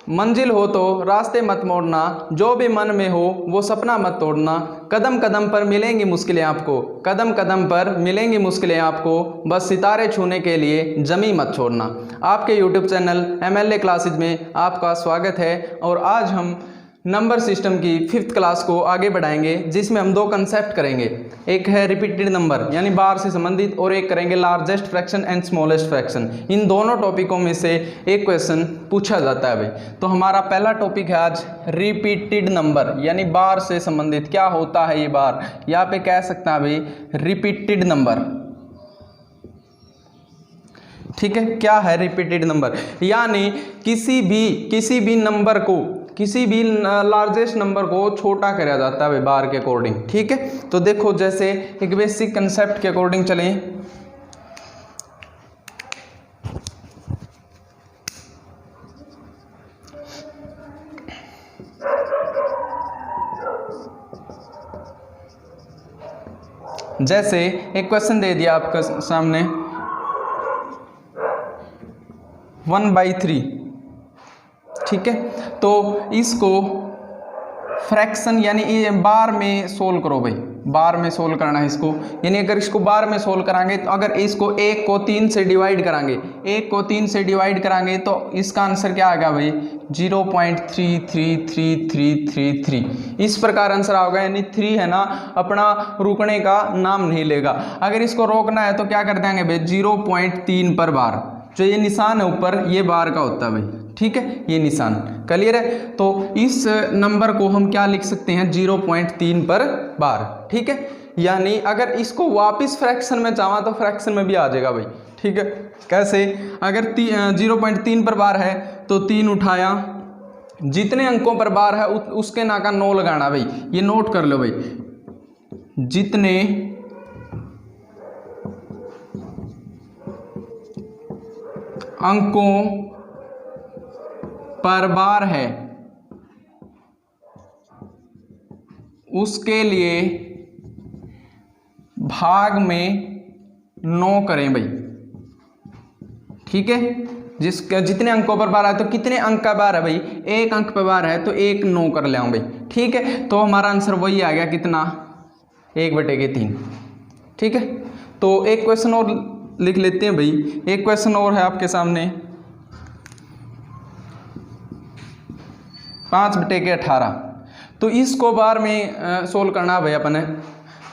मंजिल हो तो रास्ते मत मोड़ना, जो भी मन में हो वो सपना मत तोड़ना, कदम कदम पर मिलेंगी मुश्किलें आपको, कदम कदम पर मिलेंगी मुश्किलें आपको, बस सितारे छूने के लिए जमी मत छोड़ना। आपके YouTube चैनल MLA क्लासेज में आपका स्वागत है और आज हम नंबर सिस्टम की 5th क्लास को आगे बढ़ाएंगे, जिसमें हम दो कंसेप्ट करेंगे। एक है रिपीटेड नंबर यानी बार से संबंधित, और एक करेंगे largest fraction and smallest fraction. इन दोनों टॉपिकों में से एक क्वेश्चन पूछा जाता है भाई। तो हमारा पहला टॉपिक है आज रिपीटेड नंबर यानी बार से संबंधित। क्या होता है ये बार? यहाँ पे कह सकता है भाई रिपीटेड नंबर। ठीक है, क्या है रिपीटेड नंबर? यानी किसी भी नंबर को, किसी भी लार्जेस्ट नंबर को छोटा करा जाता है बार के अकॉर्डिंग। ठीक है, तो देखो जैसे एक बेसिक कंसेप्ट के अकॉर्डिंग चलें। जैसे एक क्वेश्चन दे दिया आपके सामने 1/3। ठीक है, तो इसको फ्रैक्शन यानी ये बार में सोल्व करो भाई। बार में सोल्व करना है इसको, यानी अगर इसको बार में सोल्व करांगे तो अगर इसको 1 को 3 से डिवाइड करांगे, 1 को 3 से डिवाइड करांगे तो इसका आंसर क्या आएगा भाई? 0.33333। इस प्रकार आंसर आएगा, यानी 3 है ना अपना रुकने का नाम नहीं लेगा। अगर इसको रोकना है तो क्या कर देंगे भाई? 0.3 पर बार। जो ये निशान है ऊपर, ये बार का होता है भाई। ठीक है, ये निशान क्लियर है। तो इस नंबर को हम क्या लिख सकते हैं? 0.3 पर बार। ठीक है, यानी अगर इसको वापस फ्रैक्शन में चाहा तो फ्रैक्शन में भी आ जाएगा भाई। ठीक है, कैसे? अगर 0.3 पर बार है तो 3 उठाया, जितने अंकों पर बार है उसके ना का 9 लगाना भाई। ये नोट कर लो भाई, जितने अंकों पर बार है उसके लिए भाग में 9 करें भाई। ठीक है, जितने अंकों पर बार है तो कितने अंक का बार है भाई? 1 अंक पर बार है तो 1 9 कर ले भाई। ठीक है, तो हमारा आंसर वही आ गया, कितना? 1/3। ठीक है, तो एक क्वेश्चन और लिख लेते हैं भाई। एक क्वेश्चन और है आपके सामने 5/18। तो इसको बार में सोल्व करना है भाई अपन है।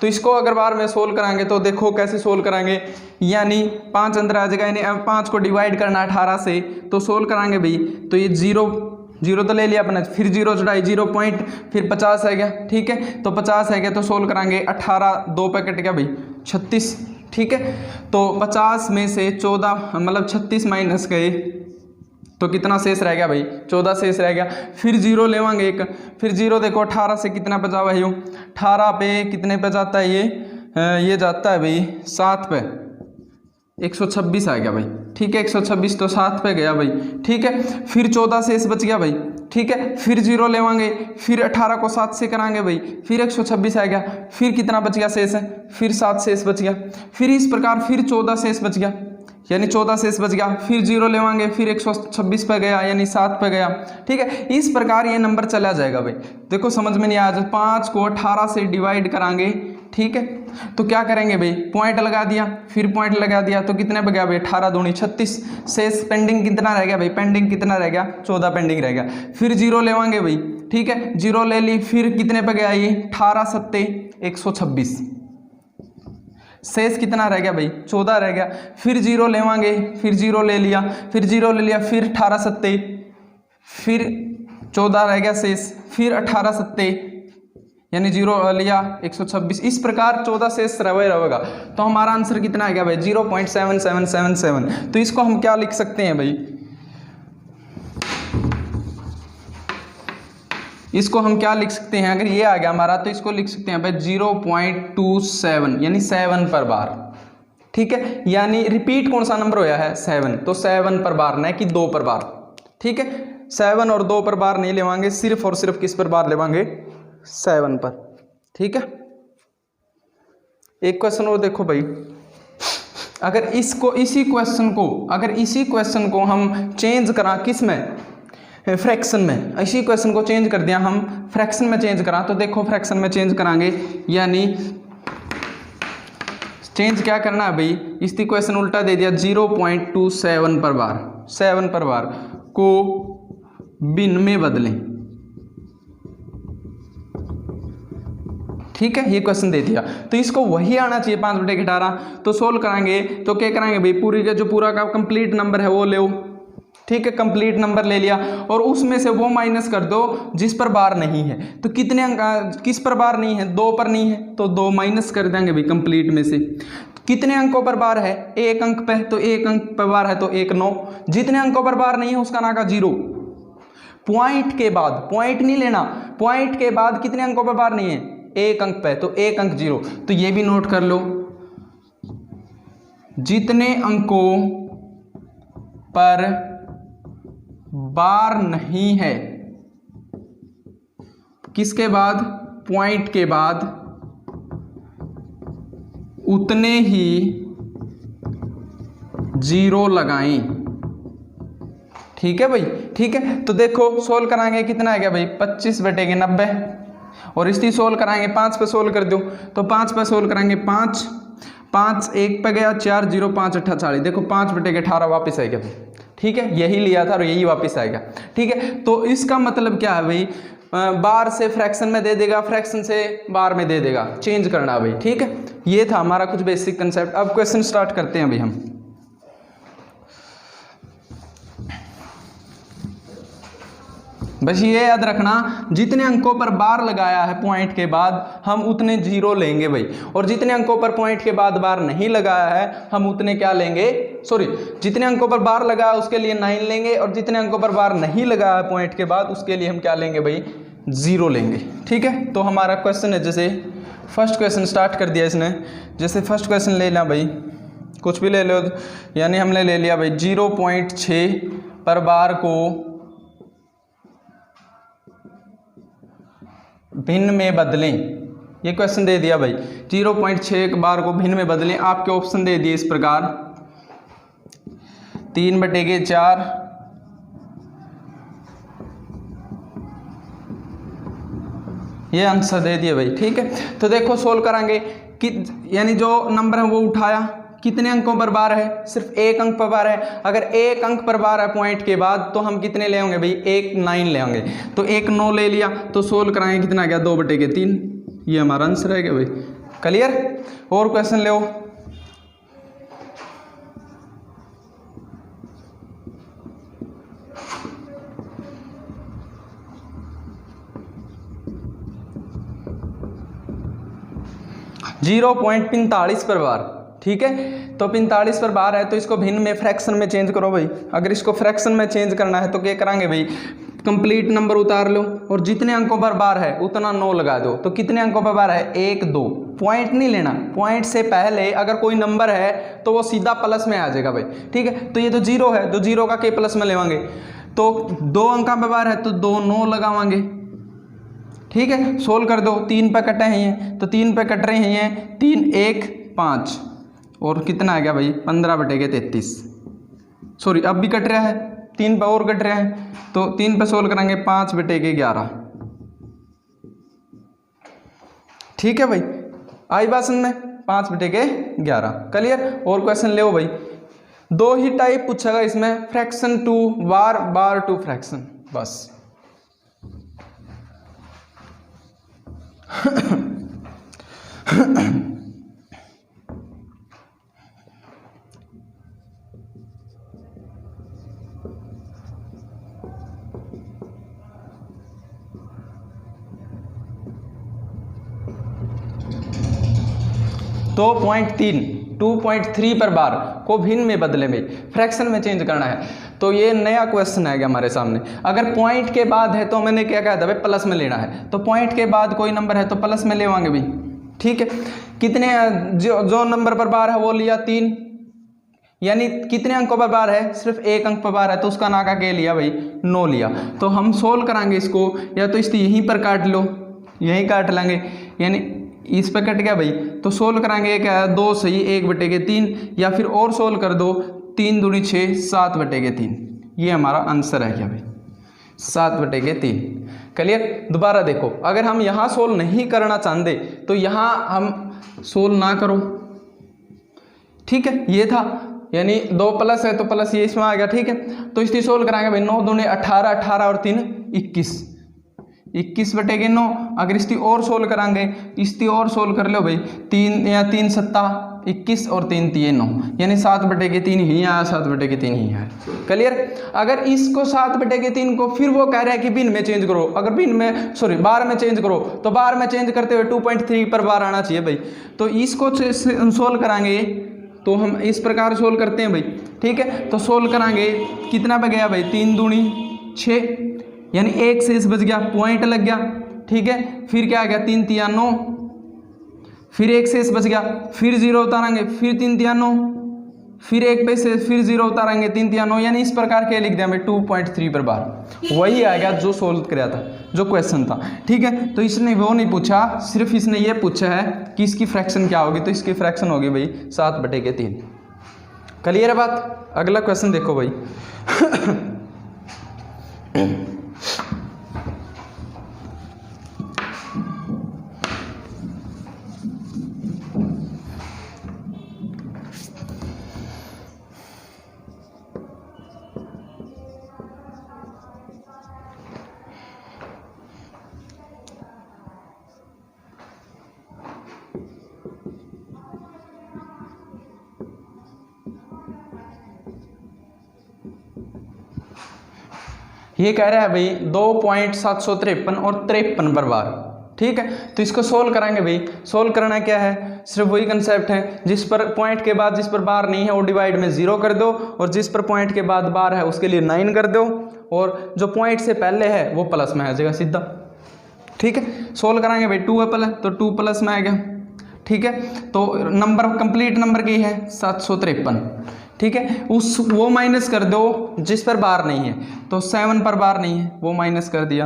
तो इसको अगर बार में सोल्व कराएंगे तो देखो कैसे सोल्व कराएंगे, यानी 5 अंदर आ जाएगा, यानी अब 5 को डिवाइड करना है 18 से, तो सोल्व कराएंगे भाई। तो ये 0 तो ले लिया अपने, फिर 0 चढ़ाई 0 पॉइंट, फिर 50 है गया। ठीक है, तो 50 है गया तो सोल्व कराएंगे। 18 2 पे कट गया भाई 36। ठीक है, तो 50 में से 14 मतलब 36 माइनस गए तो कितना शेष रह गया भाई? 14 शेष रह गया। फिर 0 लेवांगे एक, फिर 0 देखो 18 से कितना बचा भाई? 18 पे कितने पे जाता है ये जाता है भाई 7 पे, 126 आ गया भाई। ठीक है, 126 तो 7 पे गया भाई। ठीक है, फिर 14 शेष बच गया भाई। ठीक है, फिर 0 लेवांगे, फिर 18 को 7 से कराएंगे भाई, फिर 126 आ गया। फिर कितना बच गया शेष है? फिर 7 शेष बच गया। फिर इस प्रकार फिर 14 शेष बच गया, यानी 14 शेष बच गया। फिर 0 लेवांगे, फिर 126 पे गया यानी 7 पे गया। ठीक है, इस प्रकार ये नंबर चला जाएगा भाई। देखो समझ में नहीं आया, 5 को 18 से डिवाइड कराएंगे। ठीक है, तो क्या करेंगे भाई? पॉइंट लगा दिया, फिर पॉइंट लगा दिया तो कितने पे गया भाई? 18 दूनी 36। शेष पेंडिंग कितना रह गया भाई? पेंडिंग कितना रह गया? 14 पेंडिंग रह गया। फिर 0 लेवांगे भाई। ठीक है, 0 ले ली, फिर कितने पे गया ये? 18 7 126। शेष कितना रह गया भाई? 14 रह गया। फिर 0 लेवांगे, फिर 0 ले लिया, फिर 0 ले लिया, फिर 18 7 फिर 14 रह गया शेष, फिर 18 7 यानी 0 लिया 126। इस प्रकार 14 शेष रहेगा। तो हमारा आंसर कितना आ गया भाई? 0.7777। तो इसको हम क्या लिख सकते हैं भाई? इसको हम क्या लिख सकते हैं? अगर ये आ गया हमारा तो इसको लिख सकते हैं भाई 0.27 यानी 7 पर बार। ठीक है, यानी रिपीट कौन सा नंबर होया है? 7। तो 7 पर बार, न कि 2 पर बार। ठीक है, 7 और 2 पर बार नहीं लेवांगे, सिर्फ और सिर्फ किस पर बार लेवांगे? 7 पर। ठीक है, एक क्वेश्चन और देखो भाई। अगर इसी क्वेश्चन को हम चेंज करा किस में? फ्रैक्शन में, इसी क्वेश्चन को चेंज कर दिया हम, फ्रैक्शन में चेंज करा। तो देखो फ्रैक्शन में चेंज कराएंगे, यानी चेंज क्या करना है भाई, इस क्वेश्चन उल्टा दे दिया 0.27 पर बार, 7 पर बार को भिन्न में बदलें। ठीक है, ये क्वेश्चन दे दिया, तो इसको वही आना चाहिए 5/18। तो सोल्व कराएंगे तो क्या कराएंगे भाई, पूरी का जो पूरा का कंप्लीट नंबर है वो ले, ठीक है, कंप्लीट नंबर ले लिया और उसमें से वो माइनस कर दो जिस पर बार नहीं है। तो कितने अंक, किस पर बार नहीं है, 2 पर नहीं है, तो 2 माइनस कर देंगे भाई कंप्लीट में से। कितने अंकों पर बार है, 1 अंक पे, तो 1 अंक पर बार है तो 1 9। जितने अंकों पर बार नहीं है उसका ना का 0। पॉइंट के बाद, पॉइंट नहीं लेना, पॉइंट के बाद कितने अंकों पर बार नहीं है, 1 अंक पे, तो 1 अंक 0। तो ये भी नोट कर लो, जितने अंकों पर बार नहीं है, किसके बाद, पॉइंट के बाद, उतने ही 0 लगाएं। ठीक है भाई, ठीक है। तो देखो सोल्व कराएंगे, कितना आ गया भाई 25/90, और इसकी सोल्व कराएंगे 5 पे सोल्व कर दो, तो 5 पे सोल्व कराएंगे, 5 5 1 पे गया 4 0 5 8 40, देखो 5/18 वापस आएगा भाई। ठीक है, यही लिया था और यही वापस आएगा। ठीक है, तो इसका मतलब क्या है भाई, बार से फ्रैक्शन में दे देगा, फ्रैक्शन से बार में दे देगा, चेंज करना भाई। ठीक है, ये था हमारा कुछ बेसिक कंसेप्ट। अब क्वेश्चन स्टार्ट करते हैं भाई हम। बस ये याद रखना, जितने अंकों पर बार लगाया है पॉइंट के बाद हम उतने 0 लेंगे भाई, और जितने अंकों पर पॉइंट के बाद बार नहीं लगाया है हम उतने क्या लेंगे, सॉरी, जितने अंकों पर बार लगाया उसके लिए 9 लेंगे, और जितने अंकों पर बार नहीं लगाया है पॉइंट के बाद उसके लिए हम क्या लेंगे भाई, 0 लेंगे। ठीक है, तो हमारा क्वेश्चन है, जैसे फर्स्ट क्वेश्चन स्टार्ट कर दिया इसने, जैसे फर्स्ट क्वेश्चन ले लिया भाई, कुछ भी ले लो, यानी हमने ले लिया भाई 0.6 पर बार को भिन्न में बदलें। ये क्वेश्चन दे दिया भाई, 0.6 बार को भिन्न में बदलें। आपके ऑप्शन दे दिए इस प्रकार, 3/4, ये आंसर दे दिए भाई। ठीक है, तो देखो सोल्व कराएंगे कि यानी जो नंबर है वो उठाया, कितने अंकों पर बार है, सिर्फ 1 अंक पर बार है। अगर 1 अंक पर बार है पॉइंट के बाद तो हम कितने ले होंगे भाई, 1 9 ले होंगे, तो 1 9 ले लिया। तो सोल्व कराएंगे, कितना गया 2/3, ये हमारा आंसर है क्या भाई, क्लियर। और क्वेश्चन ले, 0.45 पर बार। ठीक है, तो 45 पर बार है तो इसको भिन्न में फ्रैक्शन में चेंज करो भाई। अगर इसको फ्रैक्शन में चेंज करना है तो क्या कराएंगे भाई, कंप्लीट नंबर उतार लो और जितने अंकों पर बार है उतना 9 लगा दो। तो कितने अंकों पर बार है, 1 2, पॉइंट नहीं लेना, पॉइंट से पहले अगर कोई नंबर है तो वो सीधा प्लस में आ जाएगा भाई। ठीक है, तो ये तो 0 है तो 0 का के प्लस में लेवांगे, तो 2 अंकों पर बार है तो 2 9 लगावांगे। ठीक है, सोल्व कर दो, 3 पे कटे हैं तो 3 पे कट रहे हैं, 3 1 5, और कितना आ गया भाई 15/33, सॉरी अब भी कट रहा है, 3 पे और कट रहा है, तो 3 पे सोल्व करेंगे 5/11। ठीक है भाई, आई बात समझ में, 5/11, क्लियर। और क्वेश्चन ले भाई, 2 ही टाइप पूछेगा इसमें, fraction to bar, bar to fraction, बस। तो 2.3 पर बार को भिन्न में बदले में फ्रैक्शन में चेंज करना है। तो ये नया क्वेश्चन आएगा हमारे सामने। अगर पॉइंट के बाद है तो मैंने क्या कहा था भाई, प्लस में लेना है, तो पॉइंट के बाद कोई नंबर है तो प्लस में लेवांगे भाई। ठीक है, कितने जो नंबर पर बार है वो लिया 3, यानी कितने अंकों पर बार है, सिर्फ 1 अंक पर बार है तो उसका नाका के लिया भाई 9 लिया। तो हम सोल्व कराएंगे इसको, या तो इसको यहीं पर काट लो, यहीं काट लेंगे, यानी इस पर कट गया भाई, तो सोल्व कराएंगे क्या है 2 सही 1/3, या फिर और सोल्व कर दो 3 दूनी 6 7/3, ये हमारा आंसर है क्या भाई। 7/3। क्लियर। दोबारा देखो, अगर हम यहाँ सोल्व नहीं करना चाहते तो यहाँ हम सोल्व ना करो, ठीक है। ये था, यानी 2 प्लस है तो प्लस ये इसमें आ गया, ठीक है। तो इसकी सोल्व कराएंगे भाई, 9 दूनी 18, 18 और 3 21, 21/9। अगर इसकी और सोल्व कराएंगे, इसकी और सोल्व कर लो भाई, 3 या 3 सत्ता 21 और 3 3 9, यानी 7/3 ही आया, 7/3 ही आया। क्लियर। अगर इसको 7/3 को फिर वो कह रहे हैं कि बिन में चेंज करो, अगर बिन में सॉरी बार में चेंज करो, तो बार में चेंज करते हुए 2.3 पर बार आना चाहिए भाई। तो इसको सोल्व कराएंगे तो हम इस प्रकार सोल्व करते हैं भाई, ठीक है। तो सोल्व कराएंगे, कितना बच गया भाई, 3 दूनी 6, यानी 1 शेष बच गया, पॉइंट लग गया, ठीक है। फिर क्या आ गया, 3 3 9, फिर 1 शेष बच गया, फिर 0 उतारेंगे, फिर 3 3 9, फिर 1 पे से फिर 0 उतारेंगे, 3 3 9, यानी इस प्रकार के लिख दिया हमें 2.3 पर बार। वही आएगा जो सोल्व किया था, जो क्वेश्चन था, ठीक है। तो इसने वो नहीं पूछा, सिर्फ इसने ये पूछा है कि इसकी फ्रैक्शन क्या होगी, तो इसकी फ्रैक्शन होगी भाई 7/3। क्लियर है बात। अगला क्वेश्चन देखो भाई। ये कह रहा है भाई 2.753 और 53 पर बार, ठीक है। तो इसको सोल्व कराएंगे भाई। सोल्व करना क्या है, सिर्फ वही कंसेप्ट है, जिस पर पॉइंट के बाद जिस पर बार नहीं है वो डिवाइड में 0 कर दो, और जिस पर पॉइंट के बाद बार है उसके लिए 9 कर दो, और जो पॉइंट से पहले है वो प्लस में आ जाएगा सीधा, ठीक है। सोल्व कराएंगे भाई, 2 एप्पल है तो 2 प्लस में आ गया, ठीक है। तो नंबर कंप्लीट नंबर की है 753, ठीक है। वो माइनस कर दो जिस पर बार नहीं है, तो 7 पर बार नहीं है वो माइनस कर दिया।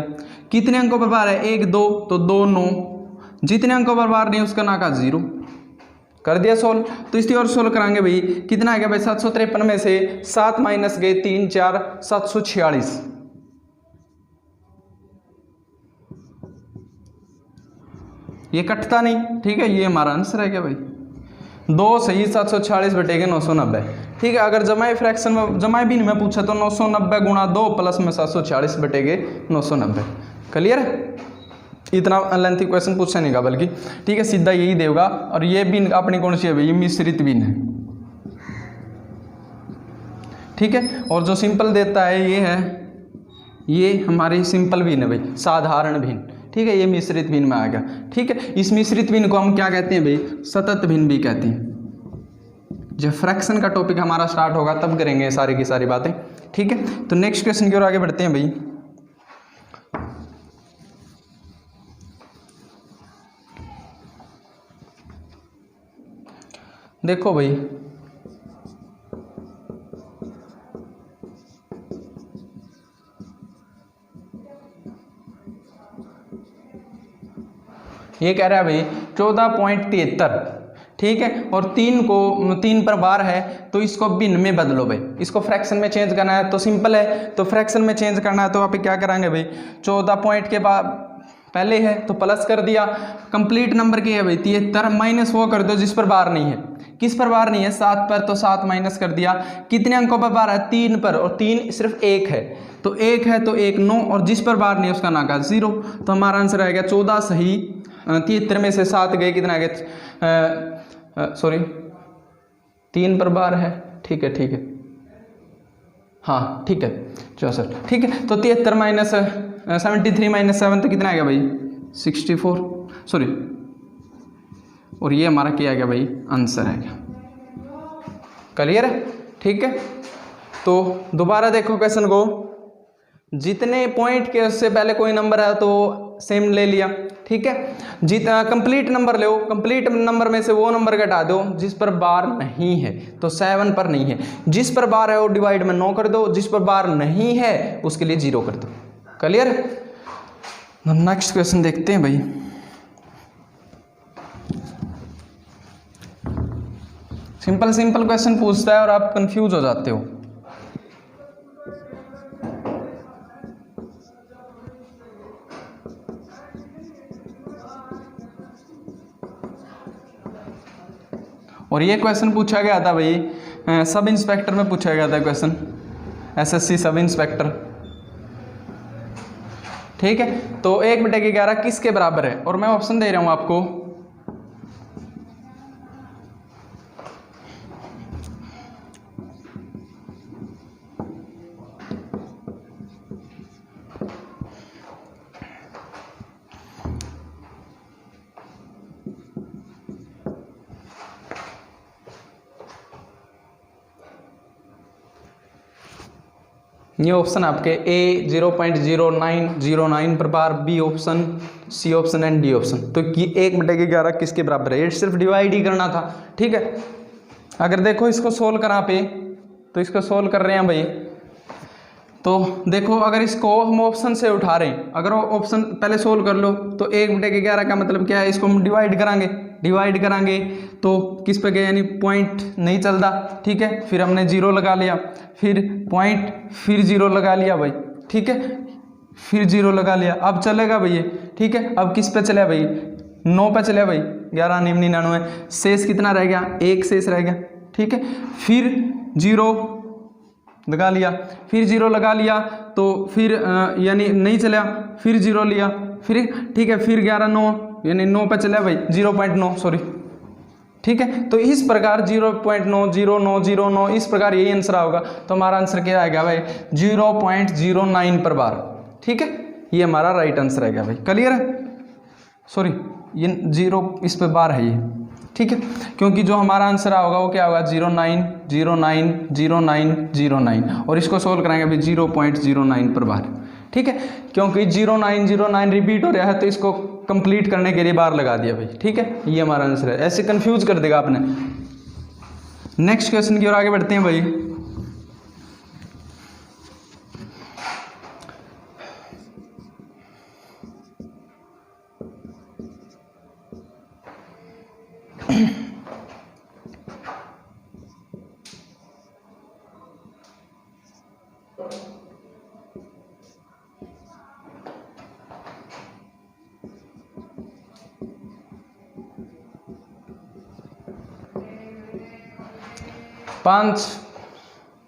कितने अंकों पर बार है, 1 2, तो 2 9, जितने अंकों पर बार नहीं है उसका नाका 0 कर दिया सोल्व। तो इसकी और सोल्व कराएंगे भाई, कितना आ गया भाई, 753 में से 7 माइनस गए 3 4 746, ये कटता नहीं, ठीक है। ये हमारा आंसर है क्या भाई, 2 सही 746/990, ठीक है। अगर जमाए फ्रैक्शन में जमाए भी में पूछा तो 990 गुणा 2 प्लस में 746/990। क्लियर है। इतना लेंथी क्वेश्चन पूछा नहीं का बल्कि, ठीक है, सीधा यही देगा। और ये बिन अपनी कौन सी है भाई, ये मिश्रित बिन है, ठीक है। और जो सिंपल देता है ये है, ये हमारी सिंपल बिन है भाई, साधारण भिन्न, ठीक है। ये मिश्रित भिन्न में आ गया, ठीक है। इस मिश्रित भिन्न को हम क्या कहते हैं भाई, सतत भिन्न भी कहते हैं। जब फ्रैक्शन का टॉपिक हमारा स्टार्ट होगा तब करेंगे सारी की सारी बातें, ठीक है। तो नेक्स्ट क्वेश्चन की ओर आगे बढ़ते हैं भाई। देखो भाई, ये कह रहा है भाई 14.73, ठीक है। और 3 पर बार है तो इसको भिन्न में बदलो भाई। इसको फ्रैक्शन में चेंज करना है तो सिंपल है, तो फ्रैक्शन में चेंज करना है तो आप क्या कराएंगे भाई, 14 पॉइंट के बाद पहले है तो प्लस कर दिया, कंप्लीट नंबर की है भाई 73, माइनस वो कर दो जिस पर बार नहीं है। किस पर बार नहीं है, 7 पर, तो 7 माइनस कर दिया। कितने अंकों पर बार है, 3 पर, और 3 सिर्फ 1 है, तो 1 है तो 1 9, और जिस पर बार नहीं है उसका नाका 0। तो हमारा आंसर आएगा 14 सही। 73 में से 7 गए, कितना गए, सॉरी 3 पर बार है, ठीक है, ठीक है, हाँ ठीक है 64, ठीक है। तो 73 माइनस 73 माइनस 7 तो कितना आ गया भाई, 64, सॉरी, और ये हमारा क्या आ गया भाई, आंसर है क्या। क्लियर है, ठीक है। तो दोबारा देखो क्वेश्चन को, जितने पॉइंट के उससे पहले कोई नंबर है तो सेम ले लिया, ठीक है। कंप्लीट नंबर लो, कंप्लीट नंबर में से वो नंबर घटा दो जिस पर बार नहीं है, तो 7 पर नहीं है। जिस पर बार है वो डिवाइड में 9 कर दो, जिस पर बार नहीं है उसके लिए 0 कर दो। क्लियर। नेक्स्ट क्वेश्चन देखते हैं भाई। सिंपल सिंपल क्वेश्चन पूछता है और आप कंफ्यूज हो जाते हो। और ये क्वेश्चन पूछा गया था भाई सब इंस्पेक्टर में पूछा गया था क्वेश्चन, एसएससी सब इंस्पेक्टर। ठीक है, तो 1/11 किसके बराबर है, और मैं ऑप्शन दे रहा हूं आपको। ये ऑप्शन आपके ए 0.0909 पर bar, B option, C option and D option. तो ये 1/11 किसके बराबर है, ये सिर्फ डिवाइड ही करना था। ठीक है, अगर देखो इसको सोल्व करा पे, तो इसको सोल्व कर रहे हैं भाई, तो देखो अगर इसको हम ऑप्शन से उठा रहे हैं, अगर ऑप्शन पहले सोल्व कर लो तो 1/11 का मतलब क्या है, इसको हम डिवाइड करांगे तो किस पे गए, यानी पॉइंट नहीं चलता। ठीक है, फिर हमने 0 लगा लिया, फिर पॉइंट, फिर 0 लगा लिया भाई। ठीक है, फिर 0 लगा लिया, अब चलेगा भाई ये। ठीक है, अब किस पे चले भाई, 9 पे चले भाई, 1199, शेष कितना रह गया, 1 शेष रह गया। ठीक है, फिर 0 लगा लिया, फिर 0 लगा लिया तो फिर यानी नहीं चला, फिर 0 लिया, फिर ठीक है, फिर 11 9 यानी 9 पे चला भाई, 0.9 सॉरी। ठीक है, तो इस प्रकार 0.90909 इस प्रकार यही आंसर होगा। तो हमारा आंसर क्या आएगा भाई, 0.09 पर बार। ठीक है, ये हमारा राइट आंसर आएगा भाई। क्लियर है, सॉरी ये 0 इस पे बार है ये। ठीक है, क्योंकि जो हमारा आंसर होगा वो क्या होगा, 09090909 और इसको सोल्व कराएंगे अभी 0.09 पर बार। ठीक है, क्योंकि 0909 रिपीट हो रहा है तो इसको कंप्लीट करने के लिए बार लगा दिया भाई। ठीक है, ये हमारा आंसर है, ऐसे कंफ्यूज कर देगा आपने। नेक्स्ट क्वेश्चन की ओर आगे बढ़ते हैं भाई। पाँच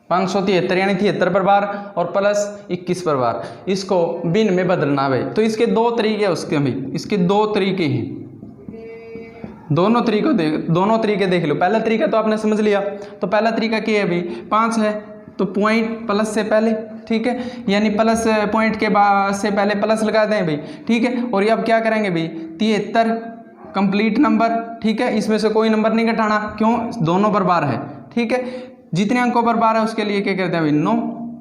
573 यानी 73 पर बार और प्लस 21 पर बार, इसको बिन में बदलना भाई। तो इसके दो तरीके उसके भी, इसके दो तरीके हैं, दोनों तरीके देख लो। पहला तरीका तो आपने समझ लिया, तो पहला तरीका क्या है भाई, 5 है तो पॉइंट प्लस से पहले, ठीक है, यानी प्लस पॉइंट के बाद से पहले प्लस लगा दें भाई। ठीक है, और ये अब क्या करेंगे भाई, 73 कंप्लीट नंबर। ठीक है, इसमें से कोई नंबर नहीं घटाना, क्यों, दोनों पर बार है। ठीक है, जितने अंकों पर बार है उसके लिए क्या करते हैं भाई, 9।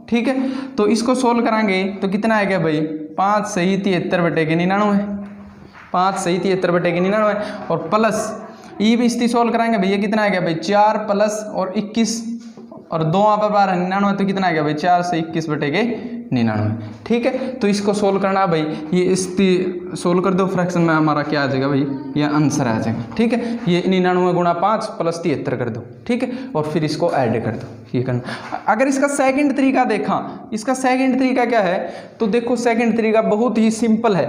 ठीक है, तो इसको सोल्व कराएंगे तो कितना आएगा भाई, 5 सही 73/99, 5 सही 73/99 और प्लस ई भी इसकी सोल्व कराएंगे भैया, कितना आएगा भाई, 4 प्लस और 21 और 2 पर बार है 99, तो कितना आएगा भाई, 4 से 21/99। ठीक है, तो इसको सोल्व करना भाई, ये इसकी सोल्व कर दो, फ्रैक्शन में हमारा क्या आ जाएगा भाई, ये आंसर आ जाएगा। ठीक है, ये 99 गुणा 5 प्लस 73 कर दो। ठीक है, और फिर इसको ऐड कर दो, ये करना। अगर इसका सेकंड तरीका देखा, इसका सेकंड तरीका क्या है, तो देखो सेकंड तरीका बहुत ही सिंपल है।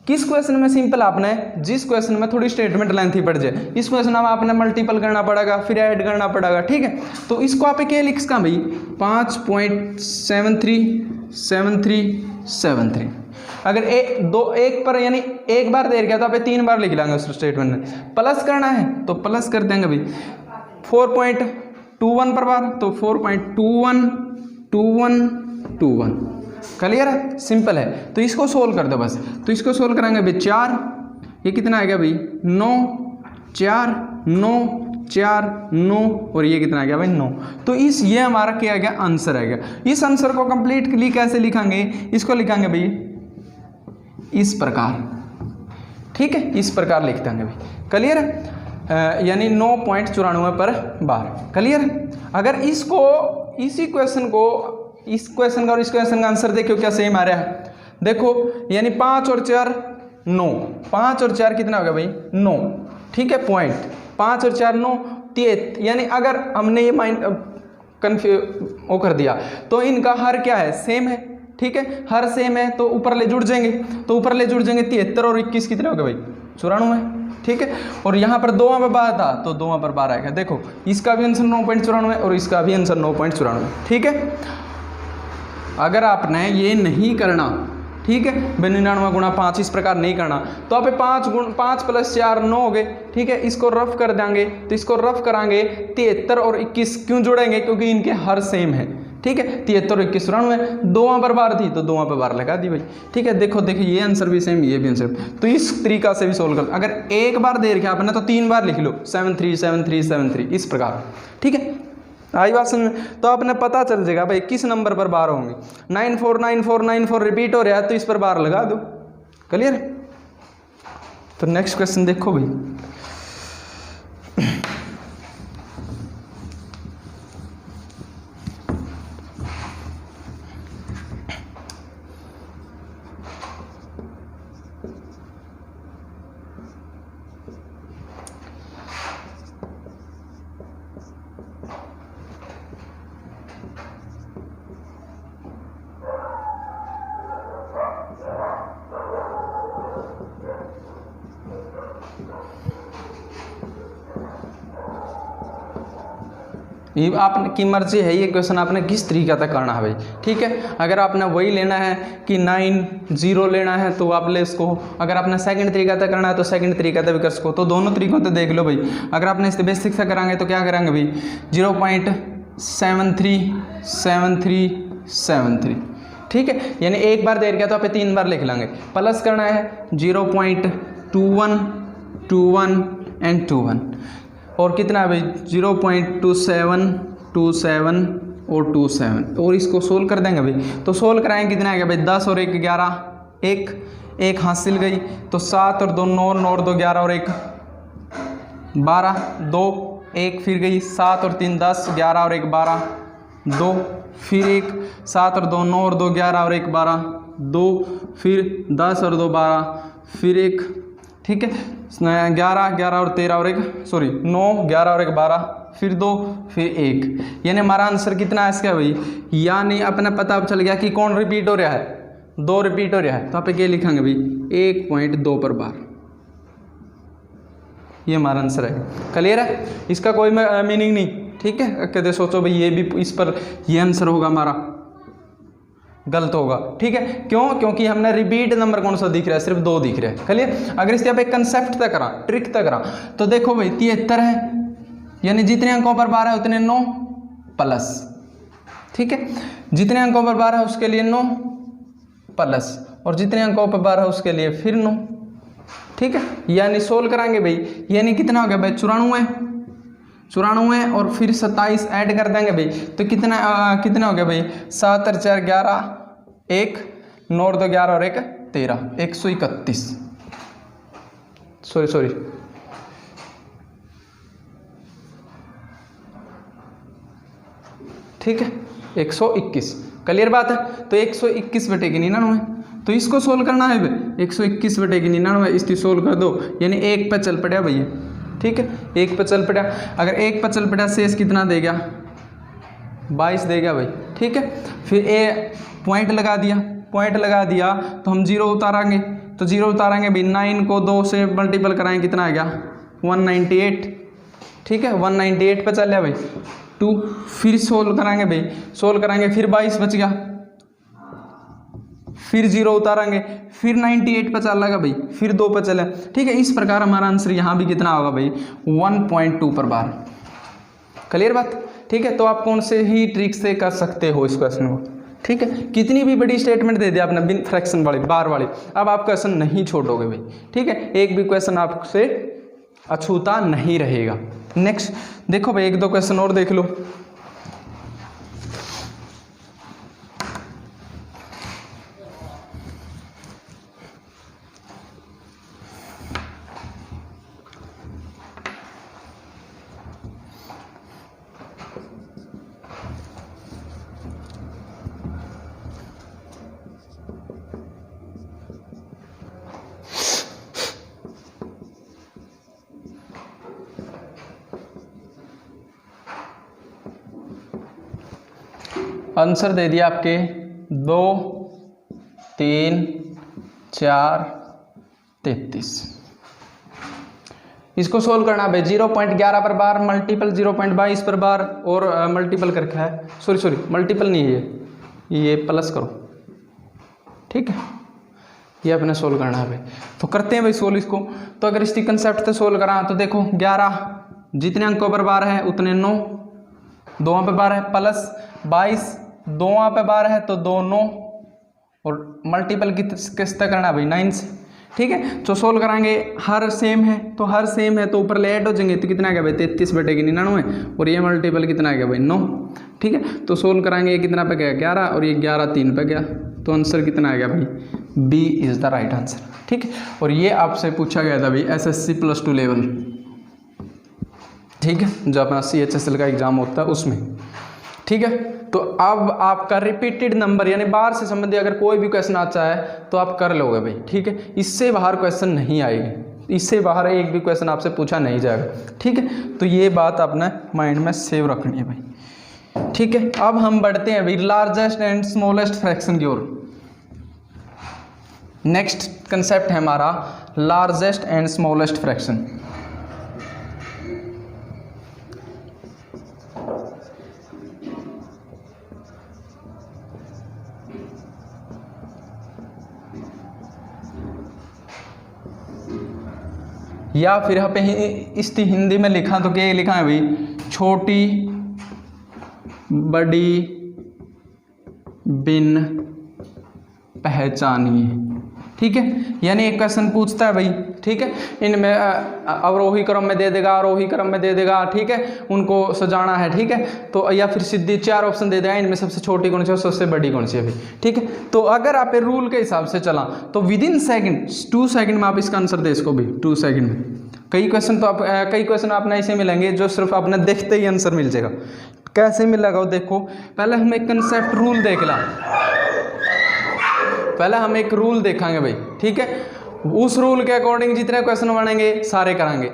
किस क्वेश्चन में सिंपल, आपने जिस क्वेश्चन में थोड़ी स्टेटमेंट लेंथी पड़ जाए, इस क्वेश्चन में आपने मल्टीपल करना पड़ेगा, फिर ऐड करना पड़ेगा। ठीक है, तो इसको आप क्या लिख सकते भाई, 5.737373। अगर एक पर यानी एक बार दे गया तो आप 3 बार लिख लेंगे उस स्टेटमेंट में। प्लस करना है तो प्लस कर देंगे भाई, 4.21 पर बार, तो 4.212121। क्लियर है, सिंपल है। तो इसको सोल्व कर दो बस, तो इसको सोल्व कराएंगे भाई, 4 ये कितना आएगा भाई, 9 4 9 4 9 और ये कितना आ गया भाई, 9। तो ये हमारा क्या आ गया, आंसर आएगा। इस आंसर को कंप्लीटली कैसे लिखेंगे, इसको लिखेंगे भाई इस प्रकार। ठीक है, इस प्रकार लिख देंगे भाई। क्लियर है, यानी 9.94 पर बार। क्लियर है, अगर इसको इसी क्वेश्चन को, इस क्वेश्चन का और इस क्वेश्चन का आंसर देखो क्या सेम आ रहा है। देखो यानी 5 और 4 9, 5 और 4 कितना होगा भाई, 9। ठीक है, पॉइंट 5 और 4 9 3, यानी अगर हमने ये माइंड वो कर दिया तो इनका हर क्या है, सेम है। ठीक है, हर सेम है तो ऊपर ले जुड़ जाएंगे, तो ऊपर ले जुड़ जाएंगे 73 और 21 कितना होगा भाई, 94, ठीक है। और यहाँ पर 2 पर 12 था तो 2 पर 12 आएगा। देखो इसका भी आंसर 9.94 और इसका भी आंसर 9.94, ठीक है। अगर आपने ये नहीं करना, ठीक है, 99 गुणा 5 इस प्रकार नहीं करना तो आप 5 + 4 9 हो गए, ठीक है। इसको रफ कर देंगे तो इसको रफ कराएंगे 73 और 21 क्यों जोड़ेंगे, क्योंकि इनके हर सेम है, ठीक है। 73 और 21 94, 2 पर 12 थी तो 2 पर 12 लगा दी भाई, ठीक है। देखो देखिए ये आंसर भी सेम, ये भी आंसर। तो इस तरीका से भी सोल्व कर, अगर एक बार दे रखा आपने तो 3 बार लिख लो 73 73 73 इस प्रकार, ठीक है। आई बात समझ में? तो आपने पता चल जाएगा भाई किस नंबर पर बार होंगे। 949494 रिपीट हो रहा है तो इस पर बार लगा दो, क्लियर। तो नेक्स्ट क्वेश्चन देखो भाई, ये आपकी मर्जी है, ये क्वेश्चन आपने किस तरीके तक करना है भाई, ठीक है। अगर आपने वही लेना है कि 9 0 लेना है तो आप ले इसको, अगर आपने सेकंड तरीका तक करना है तो सेकंड तरीका तक भी कर सको। तो दोनों तरीकों से देख लो भाई। अगर आपने इस बेसिक से कराएंगे तो क्या करेंगे भाई 0.737373, ठीक है। यानी एक बार दे गया तो आप 3 बार लिख लेंगे। प्लस करना है 0.21 21 एंड 21 और कितना है भाई 0.27 27 और 27 और इसको सोल्व कर देंगे भाई। तो सोल्व कराएंगे कितना आएगा भाई 10 और 1 11, एक हासिल गई तो 7 और 2 9 9 और 2 11 और 1 12, 2 1 फिर गई 7 और 3 10 11 और 1 12, 2 फिर 1 7 और 2 9 और 2 11 और 1 12, 2 फिर 10 और 2 12 फिर 1, ठीक है। 11 11 और 13 और 1 सॉरी 9 11 और 1 12 फिर 2 फिर 1, यानी हमारा आंसर कितना है इसका भाई, यानी अपना पता चल गया कि कौन रिपीट हो रहा है, 2 रिपीट हो रहा है। तो आप क्या लिखेंगे भाई 1.2 पर बार, ये हमारा आंसर है। क्लियर है, इसका कोई मीनिंग नहीं, ठीक है। कहते सोचो भाई ये भी इस पर ये आंसर होगा हमारा, गलत होगा, ठीक है। क्यों, क्योंकि हमने रिपीट नंबर कौन सा दिख रहा है, सिर्फ 2 दिख रहा है। क्लियर। अगर इसके आप एक कंसेप्ट तक करा, ट्रिक तक करा तो देखो भाई 73 है, यानी जितने अंकों पर 12 है उतने 9 प्लस, ठीक है। जितने अंकों पर 12 है उसके लिए 9 प्लस और जितने अंकों पर 12 है उसके लिए फिर 9, ठीक है। यानी सोल्व कराएंगे भाई, यानी कितना हो गया भाई 94 और फिर 27 ऐड कर देंगे भाई तो कितना कितना हो गया भाई 7 और 4 11 1 9 और 2 11 और 1 13 131 सॉरी ठीक है 121। क्लियर बात है। तो 121 बटे की 99, तो इसको सोल्व करना है भाई 121 बटे की 99 इसकी सोल्व कर दो, यानी 1 पे चल पड़ा भैया, ठीक है। 1 पे चल पड़ा, अगर 1 पे चल पड़ा शेष कितना देगा 22 देगा भाई, ठीक है। फिर पॉइंट लगा दिया तो हम 0 उतारेंगे, तो 0 उतारेंगे भाई 9 को 2 से मल्टीपल कराएंगे कितना आ गया 198, ठीक है। 198 पे चल रहा भाई 2, फिर सोल्व कराएंगे भाई, सोल्व कराएंगे फिर 22 बच गया, फिर 0 उतारेंगे फिर 98 पे चल लगा भाई, फिर 2 पे चला, ठीक है। इस प्रकार हमारा आंसर यहाँ भी कितना होगा भाई 1.2 पर बार। क्लियर बात, ठीक है। तो आप कौन से ही ट्रिक से कर सकते हो इस क्वेश्चन को, ठीक है। कितनी भी बड़ी स्टेटमेंट दे दिया आपने बिन फ्रैक्शन वाली बार वाली, अब आप क्वेश्चन नहीं छोड़ोगे भाई, ठीक है। एक भी क्वेश्चन आपसे अछूता नहीं रहेगा। नेक्स्ट देखो भाई 1-2 क्वेश्चन और देख लो। आंसर दे दिया आपके 2 3 4 33, इसको सोल्व करना है 0.11 पर बार मल्टीपल 0.22 पर बार और मल्टीपल करके है, सॉरी मल्टीपल नहीं है ये प्लस करो, ठीक है। ये अपने सोल्व करना है भाई, तो करते हैं भाई सोल्व इसको। तो अगर इसकी कंसेप्ट से सोल्व करा तो देखो 11 जितने अंकों पर बार है उतने 9, 2 पे बार है, प्लस 22 2 पे बार है तो 2 9 और मल्टीपल किस तक करना है भाई 9 से, ठीक है। तो सोल्व कराएंगे, हर सेम है तो हर सेम है तो ऊपर ले ऐड हो जाएंगे तो कितना आ गया भाई 33/99 और ये मल्टीपल कितना आ गया भाई 9, ठीक है। तो सोल्व कराएंगे ये कितना पे गया 11 और ये 11 3 पे गया, तो आंसर कितना आ गया भाई B is the right answer, ठीक है। और ये आपसे पूछा गया था भाई SSC +2 लेवल, ठीक है, जो अपना CHSL का एग्जाम होता है उसमें, ठीक है। तो अब आपका रिपीटेड नंबर यानी बार से संबंधित अगर कोई भी क्वेश्चन आता है तो आप कर लोगे भाई, ठीक है। इससे बाहर क्वेश्चन नहीं आएगी, इससे बाहर एक भी क्वेश्चन आपसे पूछा नहीं जाएगा, ठीक है। तो ये बात अपने माइंड में सेव रखनी है भाई, ठीक है। अब हम बढ़ते हैं भाई लार्जेस्ट एंड स्मॉलेस्ट फ्रैक्शन की ओर। नेक्स्ट कंसेप्ट है हमारा लार्जेस्ट एंड स्मॉलेस्ट फ्रैक्शन। या फिर यहाँ पे इसकी हिंदी में लिखा तो क्या लिखा है भाई, छोटी बड़ी भिन्न पहचानिए, ठीक है। यानी एक क्वेश्चन पूछता है भाई, ठीक है, इनमें अवरोही क्रम में दे देगा, आरोही क्रम में दे देगा, ठीक है, उनको सजाना है, ठीक है। तो या फिर सीधी 4 ऑप्शन दे देगा, इनमें सबसे छोटी कौन सी है सबसे बड़ी कौन सी है भाई, ठीक है। तो अगर आप रूल के हिसाब से चला तो विदिन सेकंड 2 सेकंड में आप इसका आंसर दे इसको भी 2 सेकंड में। कई क्वेश्चन तो आप कई क्वेश्चन आपने ऐसे मिलेंगे जो सिर्फ आपने देखते ही आंसर मिल जाएगा। कैसे मिलेगा वो देखो, पहले हम एक कंसेप्ट रूल देख ला, पहले हम एक रूल देखेंगे भाई, ठीक है। उस रूल के अकॉर्डिंग जितने क्वेश्चन बनेंगे सारे कराएंगे,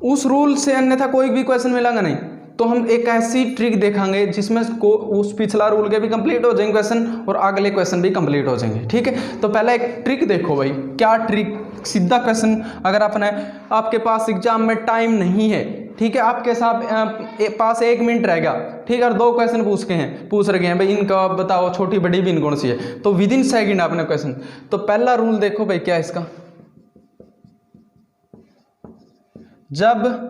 उस रूल से अन्यथा कोई भी क्वेश्चन मिलेगा नहीं। तो हम एक ऐसी ट्रिक देखेंगे जिसमें उस पिछला रूल के भी कंप्लीट हो जाएंगे क्वेश्चन और अगले क्वेश्चन भी कंप्लीट हो जाएंगे, ठीक है। तो पहले एक ट्रिक देखो भाई, क्या ट्रिक, सीधा क्वेश्चन अगर आपके पास एग्जाम में टाइम नहीं है, ठीक है, आपके साथ पास 1 मिनट रह गया, ठीक है, और 2 क्वेश्चन पूछ रखे हैं भाई, इनका बताओ छोटी बड़ी भिन्न कौन सी है, तो विदिन सेकंड आपने क्वेश्चन। तो पहला रूल देखो भाई क्या है इसका, जब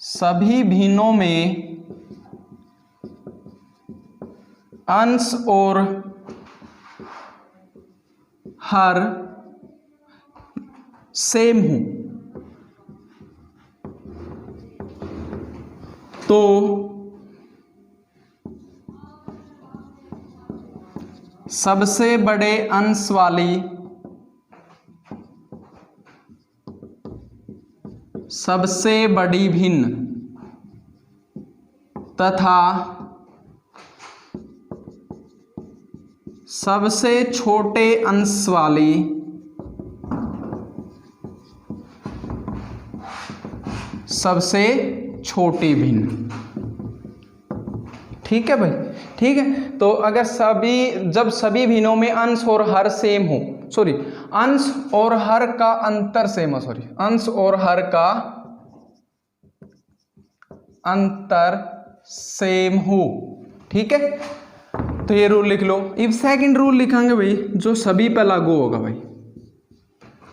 सभी भिन्नों में अंश और हर सेम हो तो सबसे बड़े अंश वाली सबसे बड़ी भिन्न तथा सबसे छोटे अंश वाली सबसे छोटी भिन्न, ठीक है भाई, ठीक है। तो अगर जब सभी भिन्नों में अंश और हर सेम हो, सॉरी अंश और हर का अंतर सेम हो, सॉरी अंश और हर का अंतर सेम हो, ठीक है। तो ये रूल लिख लो। इफ सेकंड रूल लिखेंगे भाई जो सभी पे लागू होगा भाई,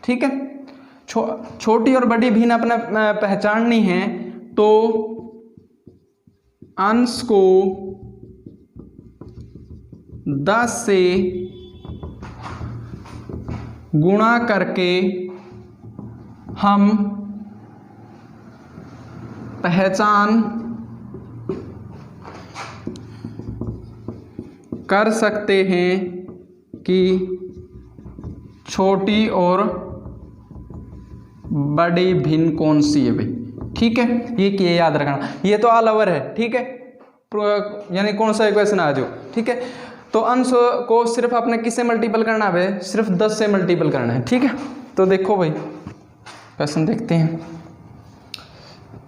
ठीक है। छोटी और बड़ी भिन्न अपना पहचाननी है तो अंश को 10 से गुणा करके हम पहचान कर सकते हैं कि छोटी और बड़ी भिन्न कौन सी है भाई, ठीक है। ये याद रखना, ये तो ऑल ओवर है, ठीक है, यानी कौन सा इक्वेशन आ जाओ, ठीक है। तो अंश को सिर्फ आपने किससे मल्टीपल करना है, सिर्फ 10 से मल्टीपल करना है, ठीक है। तो देखो भाई क्वेश्चन देखते हैं,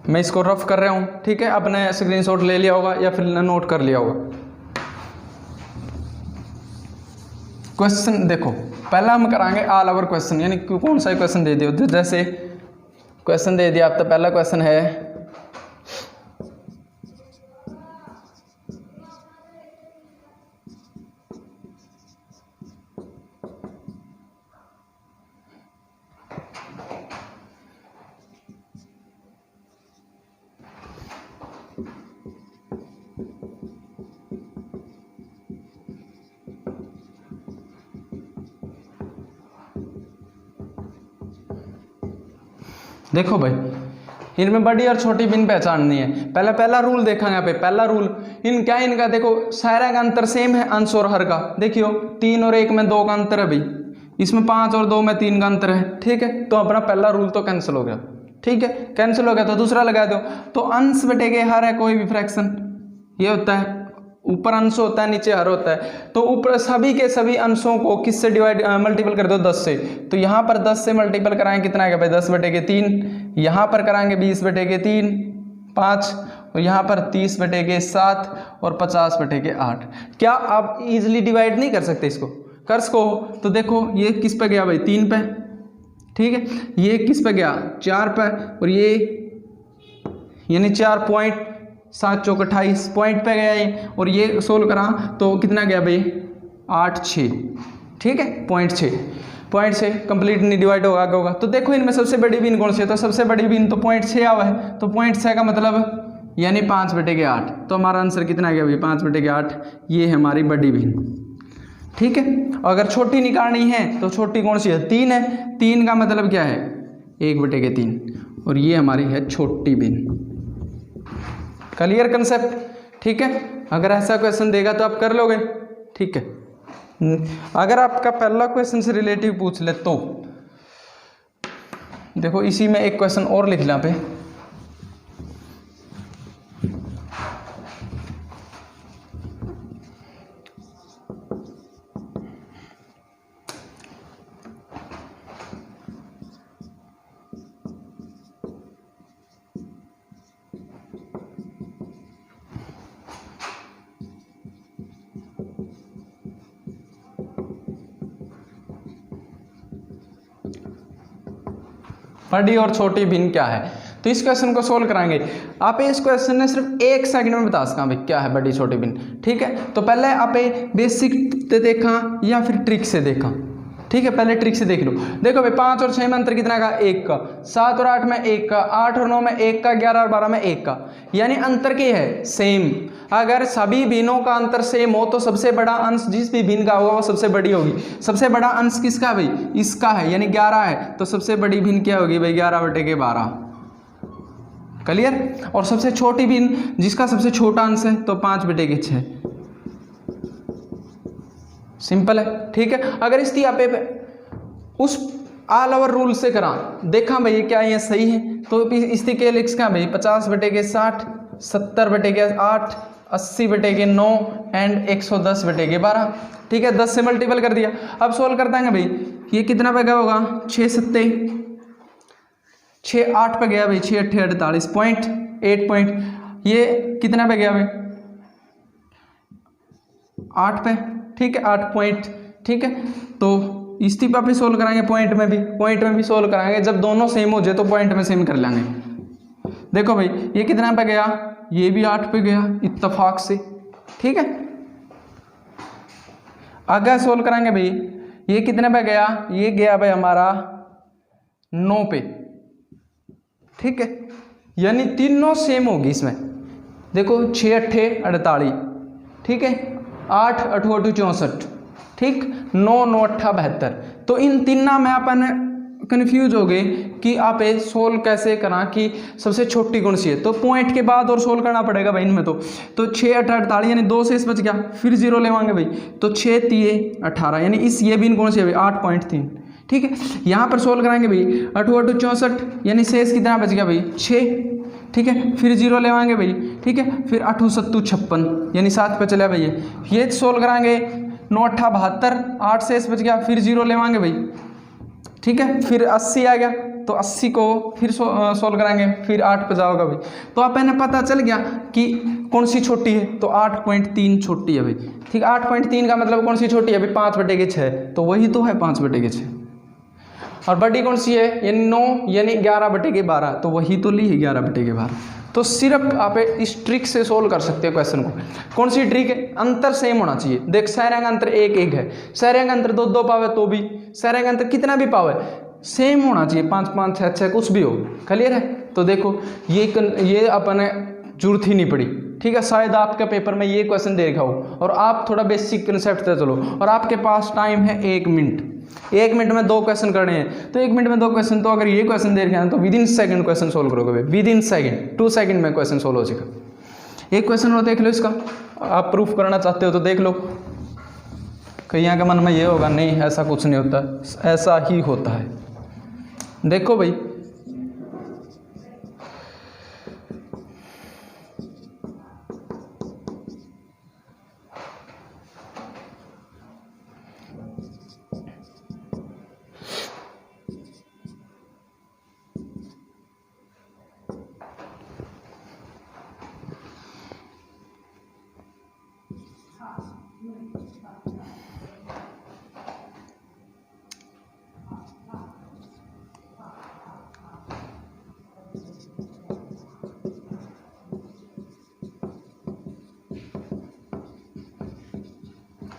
मैं इसको रफ कर रहा हूँ, ठीक है, आपने स्क्रीनशॉट ले लिया होगा या फिर नोट कर लिया होगा। क्वेश्चन देखो, पहला हम कराएंगे ऑल ओवर क्वेश्चन, यानी कौन सा क्वेश्चन दे दिया, तो जैसे क्वेश्चन दे दिया आप, तो पहला क्वेश्चन है देखो भाई, इनमें बड़ी और छोटी बिन पहचाननी है। पहला रूल देखेंगे यहाँ पे, पहला रूल इन क्या है इनका, देखो सारा का अंतर सेम है, अंश और हर का। देखियो 3 और 1 में 2 का अंतर है भाई, इसमें 5 और 2 में 3 का अंतर है, ठीक है। तो अपना पहला रूल तो कैंसिल हो गया, ठीक है, कैंसिल हो गया। तो दूसरा लगा दो, तो अंश बटेगे हर है कोई भी फ्रैक्शन, ये होता है, ऊपर अंश होता है नीचे हर होता है। तो ऊपर सभी के सभी अंशों को किससे डिवाइड मल्टीपल कर दो, 10 से। तो यहाँ पर 10 से मल्टीपल कराएंगे कितना आएगा भाई, 10/3। यहाँ पर कराएंगे 20/3 5, और यहाँ पर 30/7 और 50/8। क्या आप इजीली डिवाइड नहीं कर सकते इसको, कर सको। तो देखो ये किस पे गया भाई, 3 पे, ठीक है, ये किस पे गया 4 पे, और ये यानी 4.7 चौक 28 पॉइंट पे गया ये, और ये सोल्व करा तो कितना गया भाई 8 6, ठीक है, 0.6 कंप्लीट नहीं डिवाइड होगा, आगे होगा। तो देखो इनमें सबसे बड़ी बीन कौन सी है, तो सबसे बड़ी बीन तो 0.6 आवा है, तो 0.6 का मतलब यानी 5/8। तो हमारा आंसर कितना गया भाई 5/8, ये है हमारी बड़ी बीन, ठीक है। अगर छोटी निकालनी है तो छोटी कौन सी है, 3 है, 3 का मतलब क्या है 1/3, और ये हमारी है छोटी बीन। क्लियर कंसेप्ट, ठीक है। अगर ऐसा क्वेश्चन देगा तो आप कर लोगे, ठीक है। अगर आपका पहला क्वेश्चन से रिलेटिव पूछ ले तो देखो इसी में एक क्वेश्चन और लिख लें पे, बड़ी और छोटी भिन्न क्या है। तो इस क्वेश्चन को सोल्व कराएंगे। आप इस क्वेश्चन ने सिर्फ 1 सेकंड में बता सका भाई क्या है बड़ी छोटी भिन्न, ठीक है। तो पहले आप बेसिक से देखा या फिर ट्रिक से देखा, ठीक है। पहले ट्रिक से देख लो। देखो भाई 5 और 6 में अंतर कितना का 1 का, 7 और 8 में 1 का, 8 और 9 में 1 का, 11 और 12 में 1 का, यानी अंतर क्या है सेम। अगर सभी भिन्नों का अंतर सेम हो तो सबसे बड़ा अंश जिस भी भिन्न का होगा वो सबसे बड़ी होगी। सबसे बड़ा अंश किसका भाई, इसका है, यानी 11 है, तो सबसे बड़ी भिन्न क्या होगी भाई 11/12। क्लियर। और सबसे छोटी भिन्न जिसका सबसे छोटा अंश है तो 5/6, सिंपल है, ठीक है। अगर इसकी आप उस ऑल ओवर रूल से करा देखा भाई क्या ये सही है, तो इसकी के लिख का भाई 50/60, 70/8, 80/9 एंड 110/12, ठीक है। 10 से मल्टीपल कर दिया। अब सोल्व कर देंगे भाई, ये कितना पे गया होगा 6 7 6 8 पे गया भाई, 6 8 48 8 पॉइंट, ये कितना पे गया भाई 8 पे, ठीक है, 8 पॉइंट, ठीक है। तो इसी पे सोल्व कराएंगे, पॉइंट में भी सोल्व कराएंगे। जब दोनों सेम हो जाए तो पॉइंट में सेम कर लेंगे। देखो भाई ये कितना पे गया, ये भी 8 पे गया इत्तेफाक से, ठीक है। आगे सोल्व कराएंगे भाई, ये कितने पे गया, ये गया भाई हमारा 9 पे, ठीक है। यानी तीनों सेम होगी इसमें। देखो 6 8 48, ठीक है, 8 8 8 64, ठीक, 9 9 8 72। तो इन तीनों में अपन कन्फ्यूज हो गए कि आप सोल्व कैसे करा कि सबसे छोटी कौन सी है। तो पॉइंट के बाद और सोल्व करना पड़ेगा भाई इनमें। तो 6 8 48 यानी 2 से इस बच गया, फिर 0 लेवाएंगे भाई, तो 6 3 18 यानी इस ये भी कौन सी है भाई 8.3, ठीक है। यहाँ पर सोल्व कराएंगे भाई 8 8 64 यानी शेष कितना बच गया भाई 6, ठीक है, फिर 0 लेवाएंगे भाई, ठीक है, फिर 8 7 56 यानी 7 पे चला भाई। ये सोल्व कराएंगे 9 8 72, 8 से इस बच गया, फिर 0 लेवाएंगे भाई, ठीक है, फिर 80 आ गया, तो 80 को फिर सोल्व कराएंगे, फिर 8 पे जाओगा भाई। तो आप इन्हें पता चल गया कि कौन सी छोटी है, तो 8.3 छोटी है भाई। ठीक, 8.3 का मतलब कौन सी छोटी है भाई, 5/6, तो वही तो है 5/6। और बड़ी कौन सी है, यानी 9 यानी 11/12, तो वही तो ली है 11/12। तो सिर्फ आप इस ट्रिक से सोल्व कर सकते हो क्वेश्चन को। कौन सी ट्रिक है, अंतर सेम होना चाहिए। देख सारे का अंतर 1 है, सारे का अंतर 2 पावे तो भी, सारे का अंतर कितना भी पावे सेम होना चाहिए, 5 5 6 6 कुछ भी हो। क्लियर है। तो देखो ये अपने जरूरत ही नहीं पड़ी। ठीक है, शायद आपके पेपर में ये क्वेश्चन दे रखा हो और आप थोड़ा बेसिक कंसेप्ट से चलो और आपके पास टाइम है 1 मिनट, 1 मिनट में 2 क्वेश्चन करने हैं, तो 1 मिनट में 2 क्वेश्चन, तो अगर ये क्वेश्चन दे रखे हैं तो विदिन सेकंड क्वेश्चन सोल्व करोगे, विदिन सेकंड 2 सेकंड में क्वेश्चन सोल्व हो जाएगा। एक क्वेश्चन और देख लो इसका, आप प्रूफ करना चाहते हो तो देख लो। कहीं यहाँ के मन में ये होगा नहीं ऐसा कुछ नहीं होता, ऐसा ही होता है। देखो भाई,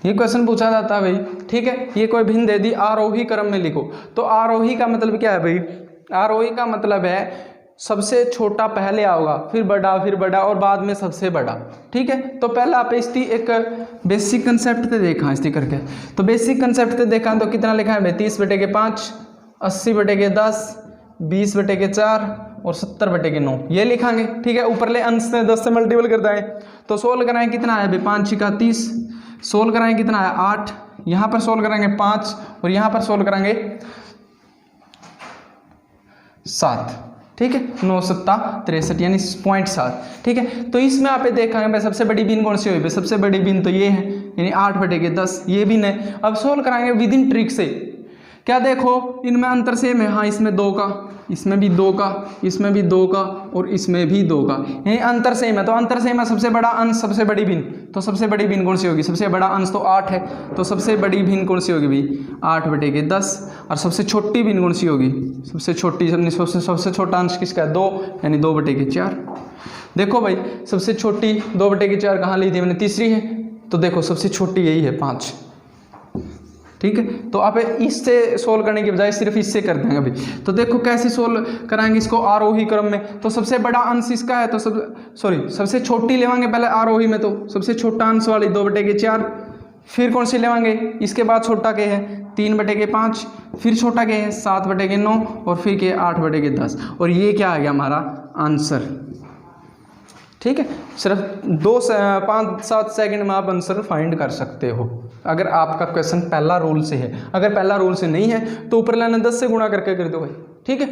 ये क्वेश्चन पूछा जाता है भाई। ठीक है, ये कोई भिन्न दे दी, आरोही क्रम में लिखो। तो आरोही का मतलब क्या है भाई, आरोही का मतलब है सबसे छोटा पहले आओगा, फिर बड़ा और बाद में सबसे बड़ा। ठीक है, तो पहले आप इसकी एक बेसिक कंसेप्ट पे देखा इसकी करके, तो बेसिक कंसेप्ट पे देखा तो कितना लिखा है भाई, 30/5, 80/10, 20/4 और 70/9 ये लिखांगे। ठीक है, ऊपर ले अंश से 10 से मल्टीपल कर दें तो सोल्व कराएं कितना है भाई, 5 × 30, सोल्व कराएं कितना है 8, यहाँ पर सोल्व कराएंगे 5 और यहाँ पर सोल्व कराएंगे 7। ठीक है, 9 7 63 यानी 0.7। ठीक है, तो इसमें आप देखेंगे भाई सबसे बड़ी बिन कौन सी हुई भाई, सबसे बड़ी बिन तो ये है यानी 8/10 ये बिन है। अब सोल्व कराएंगे विद इन ट्रिक से। क्या देखो इनमें अंतर सेम है, हाँ इसमें 2 का, इसमें भी 2 का, इसमें भी 2 का और इसमें भी 2 का, यानी अंतर सेम है। तो अंतर सेम है, सबसे बड़ा अंश सबसे बड़ी भिन्न, तो सबसे बड़ी भिन्न कौन सी होगी, सबसे बड़ा अंश तो 8 है, तो सबसे बड़ी भिन्न कौन सी होगी भाई 8/10। और सबसे छोटी भिन्न कौन सी होगी, सबसे छोटी सबसे छोटा अंश किसका है 2 यानी 2/4। देखो भाई सबसे छोटी 2/4 कहाँ ली थी मैंने, तीसरी है, तो देखो सबसे छोटी यही है 5। ठीक है, तो आप इससे सोल्व करने के बजाय सिर्फ इससे कर देंगे अभी। तो देखो कैसे सोल्व कराएंगे इसको आरोही क्रम में। तो सबसे बड़ा अंश इसका है, तो सबसे छोटी लेवांगे पहले आरोही में, तो सबसे छोटा अंश वाली 2/4, फिर कौन सी लेवांगे इसके बाद छोटा के है 3/5, फिर छोटा के है 7/9 और फिर के 8/10 और ये क्या आ गया हमारा आंसर। ठीक है, सिर्फ 5-7 सेकंड में आप आंसर फाइंड कर सकते हो अगर आपका क्वेश्चन पहला रूल से है। अगर पहला रूल से नहीं है तो ऊपर लाना 10 से गुणा करके कर दो भाई। ठीक है,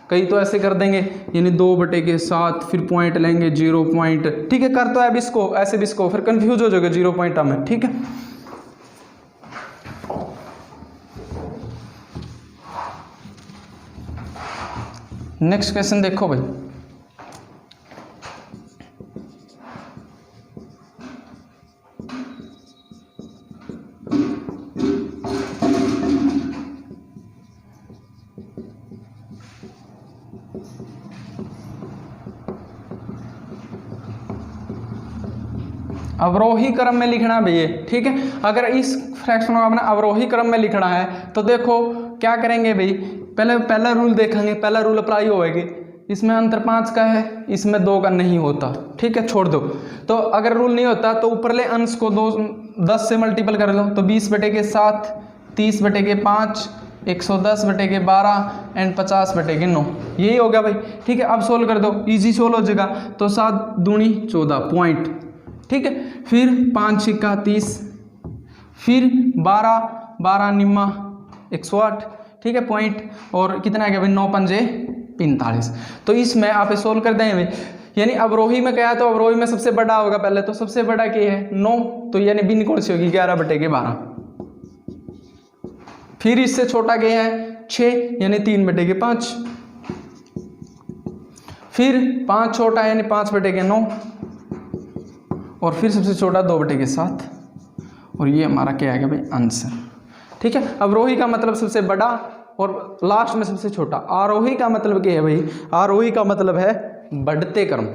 कई तो ऐसे कर देंगे यानी 2/7 फिर पॉइंट लेंगे 0 पॉइंट। ठीक है, कर तो अब इसको ऐसे भी इसको फिर कंफ्यूज हो जाएगा 0 पॉइंट में। ठीक है, नेक्स्ट क्वेश्चन देखो भाई। अवरोही क्रम में लिखना भैया। ठीक है, अगर इस फ्रैक्शन को आपने अवरोही क्रम में लिखना है तो देखो क्या करेंगे भाई, पहला रूल देखेंगे, पहला रूल अप्लाई होएगी। इसमें अंतर 5 का है, इसमें 2 का नहीं होता। ठीक है, छोड़ दो। तो अगर रूल नहीं होता तो ऊपरले अंश को 10 से मल्टीपल कर लो, तो 20/7, 30/5, 110/12 एंड 50/9 यही हो गया भाई। ठीक है, अब सोल्व कर दो, इजी सोल्व हो जाएगा। तो 7 दूनी 14 पॉइंट। ठीक है, फिर 5 × 30, फिर 12 निम्मा 108। ठीक है, पॉइंट और कितना आ गया भाई 9 × 5 = 45। तो इसमें आप सोल्व कर देंगे भाई, यानी अवरोही में क्या है, तो अवरोही में सबसे बड़ा होगा पहले, तो सबसे बड़ा क्या है 9, तो यानी बिन कौन सी होगी 11/12। फिर इससे छोटा क्या है 6 यानी 3/5, फिर 5 छोटा यानी 5/9, और फिर सबसे छोटा 2/7 और ये हमारा क्या आएगा भाई आंसर। ठीक है, अवरोही का मतलब सबसे बड़ा और लास्ट में सबसे छोटा। आरोही का मतलब क्या है भाई, आरोही का मतलब है बढ़ते क्रम,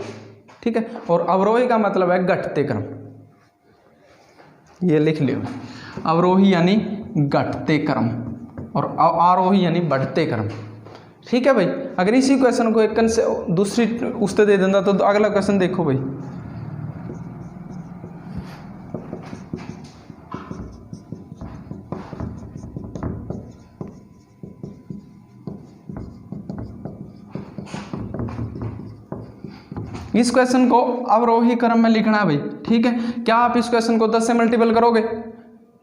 ठीक है, और अवरोही का मतलब है घटते क्रम। ये लिख लियो, अवरोही यानी घटते क्रम और आरोही यानी बढ़ते क्रम। ठीक है भाई, अगर इसी क्वेश्चन को एक से दूसरी उससे दे देता तो अगला क्वेश्चन देखो भाई। इस क्वेश्चन को अवरोही क्रम में लिखना है भाई। ठीक है, क्या आप इस क्वेश्चन को 10 से मल्टीपल करोगे?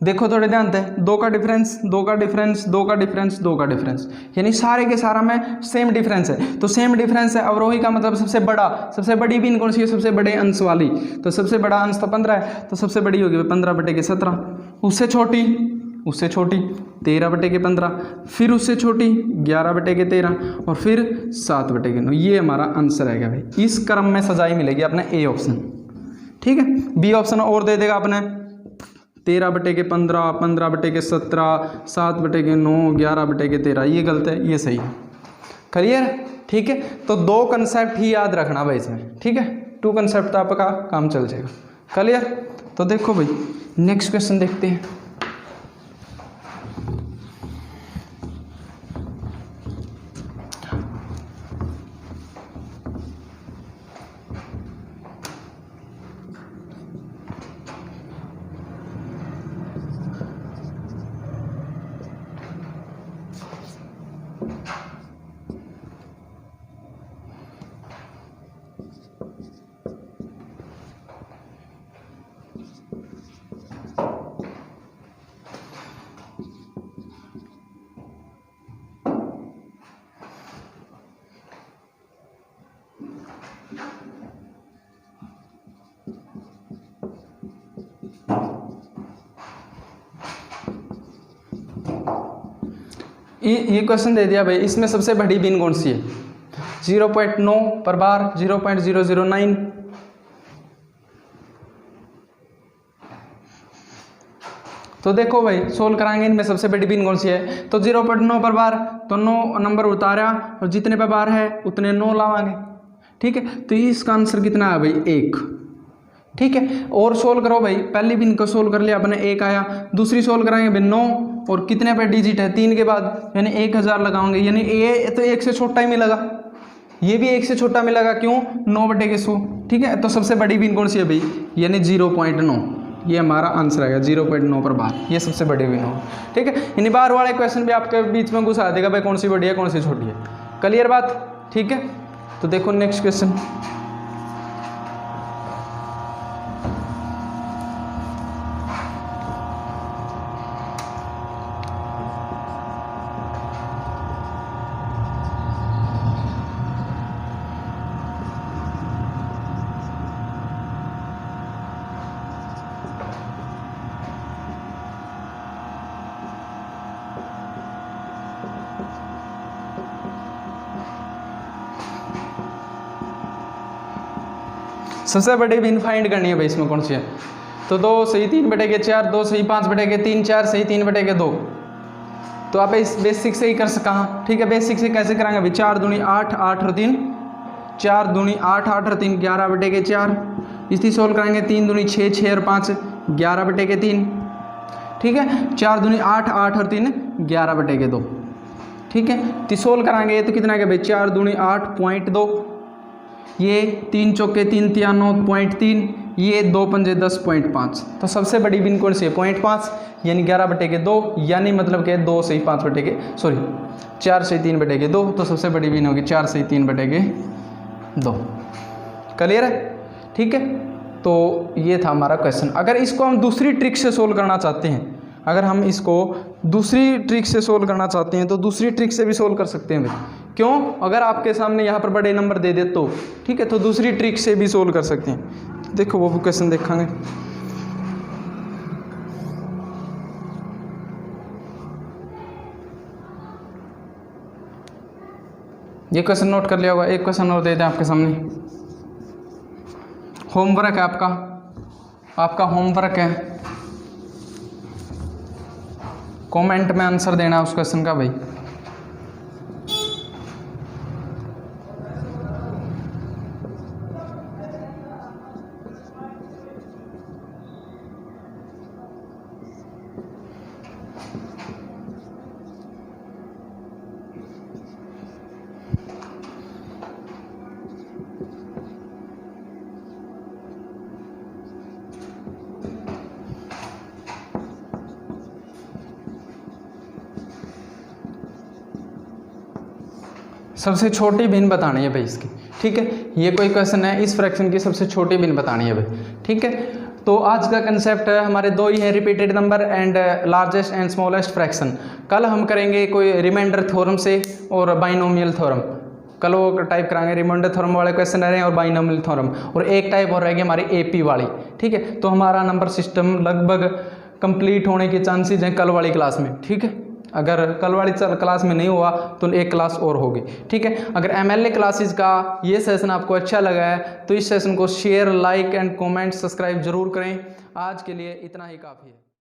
देखो थोड़े ध्यान से, 2 का डिफरेंस, 2 का डिफरेंस, 2 का डिफरेंस, 2 का डिफरेंस, यानी सारे के सारा में सेम डिफरेंस है। तो सेम डिफरेंस है, अवरोही का मतलब सबसे बड़ा, सबसे बड़ी बीन कौन सी है? सबसे बड़े अंश वाली। तो सबसे बड़ा अंश तो 15 है, तो सबसे बड़ी होगी 15/17। उससे छोटी, उससे छोटी 13/15, फिर उससे छोटी 11/13 और फिर 7/9। ये हमारा आंसर आएगा भाई। इस क्रम में सजाई मिलेगी अपने ए ऑप्शन। ठीक है, बी ऑप्शन और दे देगा अपने 13/15, 15/17, 7/9, 11/13। ये गलत है, ये सही है। क्लियर? ठीक है, तो 2 कंसेप्ट ही याद रखना भाई इसमें। ठीक है, 2 कंसेप्ट आपका काम चल जाएगा। क्लियर? तो देखो भाई नेक्स्ट क्वेश्चन देखते हैं। ये क्वेश्चन दे दिया भाई, इसमें सबसे बड़ी बीन कौन सी है? 0.9 पर बार, 0.009। तो देखो भाई सोल्व कराएंगे, इनमें सबसे बड़ी बीन कौन सी है? तो 0.9 पर बार, तो 9 नंबर उतारा और जितने पर बार है उतने 9 लावांगे। ठीक है, तो इसका आंसर कितना है भाई? 1। ठीक है, और सोल्व करो भाई, पहली बीन को सोल्व कर लिया अपने 1 आया, दूसरी सोल्व कराएंगे भाई 9 और कितने पे डिजिट है? 3 के बाद, यानी 1000 लगाओगे, यानी ये तो 1 से छोटा ही मिलेगा, ये भी 1 से छोटा मिलेगा। क्यों? 9/100। ठीक है, तो सबसे बड़ी बीन कौन सी है भाई? यानी 0.9। ये हमारा आंसर आएगा 0.9 पर बार, ये सबसे बड़ी बीन हो। ठीक है, यानी बार वाले क्वेश्चन भी आपके बीच में घुसा देगा भाई, कौन सी बड़ी है कौन सी छोटी है। क्लियर बात? ठीक है, तो देखो नेक्स्ट क्वेश्चन। सबसे बड़ी बीन फाइंड करनी है भाई, इसमें कौन सी है? तो 2 सही 3/4, 2 सही 5/3, 4 सही 3/2। तो आप इस बेसिक से ही कर सका। ठीक है, बेसिक से कैसे कराएंगे भाई? 4 दूनी 8, 8 और 3, 4 दूनी 8, 8 और 3, 11/4। इसी सोल्व कराएंगे 3 दूनी 6, 6 और 5, 11/3। ठीक है, 4 दूनी 8, 8 और 3, 11/2। ठीक है, तो सोल्व कराएंगे तो कितना है भाई? 4 दूनी 8, 0.2, ये 3 चौके 3 तिया 9.3, ये 2 पंजे 10.5। तो सबसे बड़ी बीन कौन सी है? 0.5, यानी 11/2, यानी मतलब क्या है? 2 सही 5/2, सॉरी 4 सही 3/2। तो सबसे बड़ी बीन होगी 4 सही 3/2। क्लियर है? ठीक है, तो ये था हमारा क्वेश्चन। अगर इसको हम दूसरी ट्रिक से सोल्व करना चाहते हैं, अगर हम इसको दूसरी ट्रिक से सोल्व करना चाहते हैं तो दूसरी ट्रिक से भी सोल्व कर सकते हैं भाई। क्यों? अगर आपके सामने यहाँ पर बड़े नंबर दे दे तो ठीक है, तो दूसरी ट्रिक से भी सोल्व कर सकते हैं। देखो वो क्वेश्चन देखेंगे। ये क्वेश्चन नोट कर लिया होगा। एक क्वेश्चन और दे दें आपके सामने, होमवर्क है आपका। आपका होमवर्क है, कमेंट में आंसर देना उस क्वेश्चन का भाई। सबसे छोटी भिन्न बतानी है भाई इसकी, ठीक है। ये कोई क्वेश्चन है, इस फ्रैक्शन की सबसे छोटी भिन्न बतानी है भाई, ठीक है। तो आज का कंसेप्ट हमारे दो ही है, repeated number and largest and smallest fraction. कल हम करेंगे कोई रिमाइंडर थ्योरम से और बाइनोमियल थ्योरम, कल वो टाइप कराएंगे, रिमाइंडर थ्योरम वाले क्वेश्चन रहे हैं और बाइनोमियल थ्योरम, और एक टाइप और रहेगी हमारी एपी वाली, ठीक है। तो हमारा नंबर सिस्टम लगभग कंप्लीट होने के चांसेस हैं कल वाली क्लास में, ठीक है। अगर कल वाली क्लास में नहीं हुआ तो एक क्लास और होगी, ठीक है। अगर एमएलए क्लासेस का ये सेशन आपको अच्छा लगा है तो इस सेशन को share, like and comment, subscribe जरूर करें। आज के लिए इतना ही काफ़ी है।